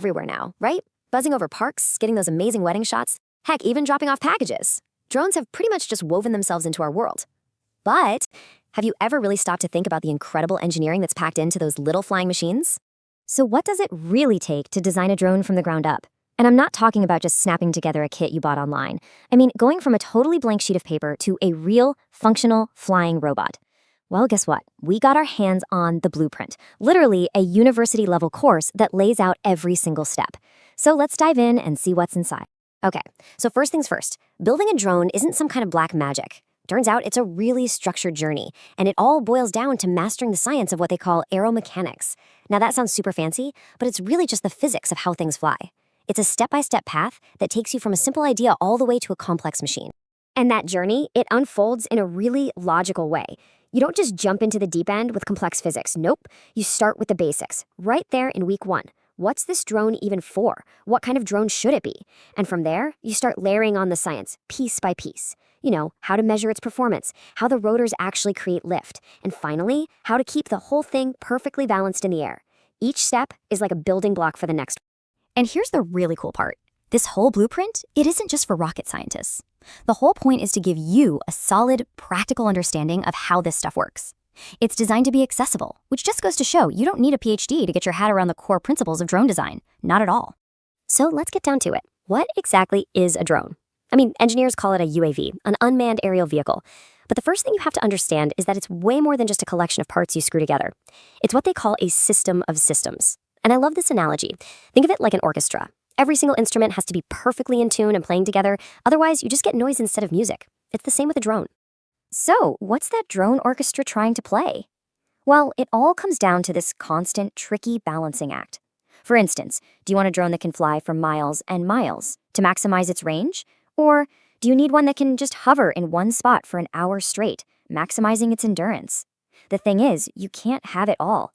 everywhere now, right? Buzzing over parks, getting those amazing wedding shots, heck, even dropping off packages. Drones have pretty much just woven themselves into our world. But have you ever really stopped to think about the incredible engineering that's packed into those little flying machines? So what does it really take to design a drone from the ground up? And I'm not talking about just snapping together a kit you bought online. I mean, going from a totally blank sheet of paper to a real, functional, flying robot. Well, guess what? We got our hands on the blueprint, literally a university-level course that lays out every single step. So let's dive in and see what's inside. Okay, so first things first, building a drone isn't some kind of black magic. Turns out it's a really structured journey, and it all boils down to mastering the science of what they call aeromechanics. Now that sounds super fancy, but it's really just the physics of how things fly. It's a step-by-step path that takes you from a simple idea all the way to a complex machine. And that journey, it unfolds in a really logical way. You don't just jump into the deep end with complex physics. Nope. You start with the basics, right there in week 1. What's this drone even for? What kind of drone should it be? And from there, you start layering on the science, piece by piece. You know, how to measure its performance, how the rotors actually create lift, and finally, how to keep the whole thing perfectly balanced in the air. Each step is like a building block for the next. And here's the really cool part. This whole blueprint, it isn't just for rocket scientists. The whole point is to give you a solid, practical understanding of how this stuff works. It's designed to be accessible, which just goes to show you don't need a PhD to get your hat around the core principles of drone design. Not at all. So let's get down to it. What exactly is a drone? I mean, engineers call it a UAV, an unmanned aerial vehicle. But the first thing you have to understand is that it's way more than just a collection of parts you screw together. It's what they call a system of systems. And I love this analogy. Think of it like an orchestra. Every single instrument has to be perfectly in tune and playing together, otherwise you just get noise instead of music. It's the same with a drone. So, what's that drone orchestra trying to play? Well, it all comes down to this constant, tricky balancing act. For instance, do you want a drone that can fly for miles and miles to maximize its range? Or do you need one that can just hover in one spot for an hour straight, maximizing its endurance? The thing is, you can't have it all.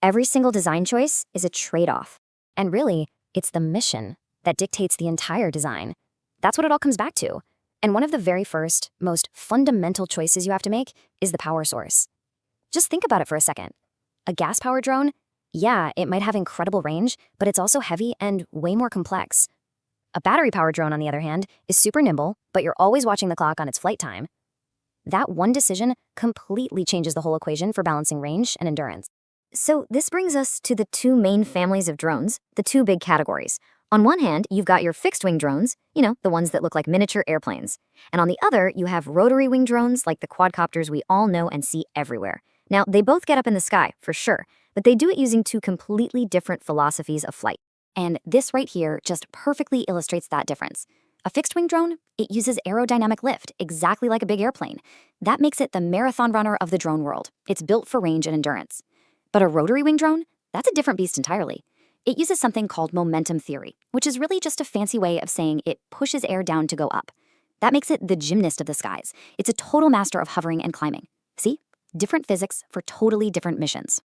Every single design choice is a trade-off. And really, it's the mission that dictates the entire design. That's what it all comes back to. And one of the very first, most fundamental choices you have to make is the power source. Just think about it for a second. A gas-powered drone, yeah, it might have incredible range, but it's also heavy and way more complex. A battery-powered drone, on the other hand, is super nimble, but you're always watching the clock on its flight time. That one decision completely changes the whole equation for balancing range and endurance. So this brings us to the two main families of drones, the two big categories. On one hand, you've got your fixed-wing drones, the ones that look like miniature airplanes. And on the other, you have rotary-wing drones like the quadcopters we all know and see everywhere. Now, they both get up in the sky, for sure, but they do it using two completely different philosophies of flight. And this right here just perfectly illustrates that difference. A fixed-wing drone, it uses aerodynamic lift, exactly like a big airplane. That makes it the marathon runner of the drone world. It's built for range and endurance. But a rotary-wing drone, that's a different beast entirely. It uses something called momentum theory, which is really just a fancy way of saying it pushes air down to go up. That makes it the gymnast of the skies. It's a total master of hovering and climbing. See? Different physics for totally different missions.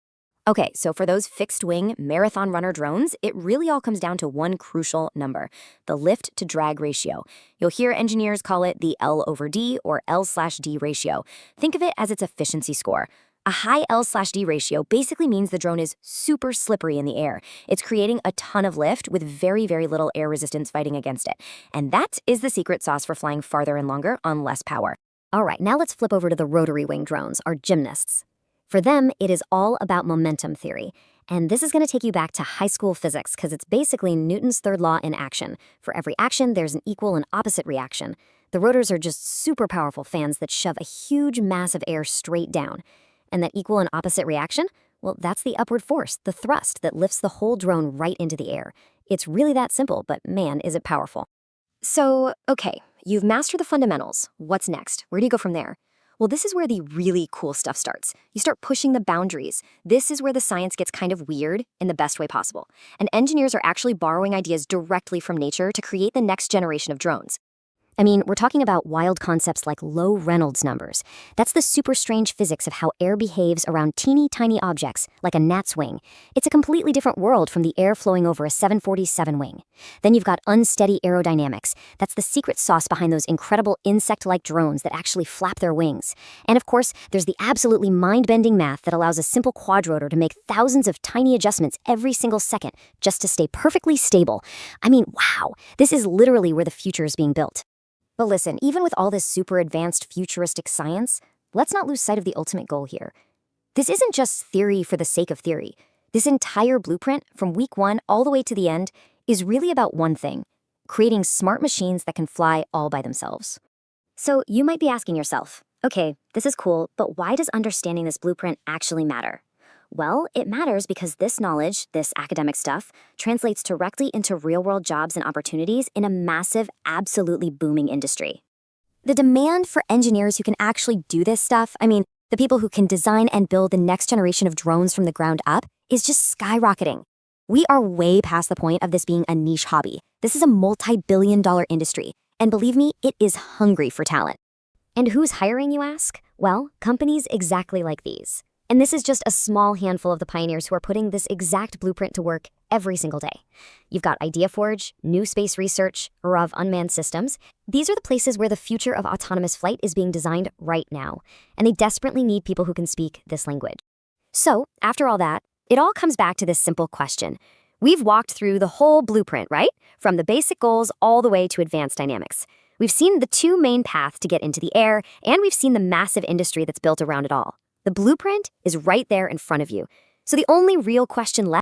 Okay, so for those fixed-wing marathon runner drones, it really all comes down to one crucial number, the lift-to-drag ratio. You'll hear engineers call it the L/D or L/D ratio. Think of it as its efficiency score. A high L/D ratio basically means the drone is super slippery in the air. It's creating a ton of lift with very, very little air resistance fighting against it. And that is the secret sauce for flying farther and longer on less power. All right, now let's flip over to the rotary-wing drones, our gymnasts. For them, it is all about momentum theory. And this is going to take you back to high school physics because it's basically Newton's third law in action. For every action, there's an equal and opposite reaction. The rotors are just super powerful fans that shove a huge mass of air straight down. And that equal and opposite reaction, well, that's the upward force, the thrust that lifts the whole drone right into the air. It's really that simple, but man, is it powerful. So, okay, you've mastered the fundamentals. What's next? Where do you go from there? Well, this is where the really cool stuff starts. You start pushing the boundaries. This is where the science gets kind of weird in the best way possible. And engineers are actually borrowing ideas directly from nature to create the next generation of drones. I mean, we're talking about wild concepts like low Reynolds numbers. That's the super strange physics of how air behaves around teeny tiny objects, like a gnat's wing. It's a completely different world from the air flowing over a 747 wing. Then you've got unsteady aerodynamics. That's the secret sauce behind those incredible insect-like drones that actually flap their wings. And of course, there's the absolutely mind-bending math that allows a simple quadrotor to make thousands of tiny adjustments every single second just to stay perfectly stable. I mean, wow, this is literally where the future is being built. But listen, even with all this super advanced futuristic science, let's not lose sight of the ultimate goal here. This isn't just theory for the sake of theory. This entire blueprint, from week one all the way to the end, is really about one thing: creating smart machines that can fly all by themselves. So you might be asking yourself, okay, this is cool, but why does understanding this blueprint actually matter? Well, it matters because this knowledge, this academic stuff, translates directly into real-world jobs and opportunities in a massive, absolutely booming industry. The demand for engineers who can actually do this stuff, I mean, the people who can design and build the next generation of drones from the ground up, is just skyrocketing. We are way past the point of this being a niche hobby. This is a multi-billion-dollar industry, and believe me, it is hungry for talent. And who's hiring, you ask? Well, companies exactly like these. And this is just a small handful of the pioneers who are putting this exact blueprint to work every single day. You've got IdeaForge, New Space Research, Rav Unmanned Systems. These are the places where the future of autonomous flight is being designed right now, and they desperately need people who can speak this language. So, after all that, it all comes back to this simple question. We've walked through the whole blueprint, right? From the basic goals all the way to advanced dynamics. We've seen the two main paths to get into the air, and we've seen the massive industry that's built around it all. The blueprint is right there in front of you. So the only real question left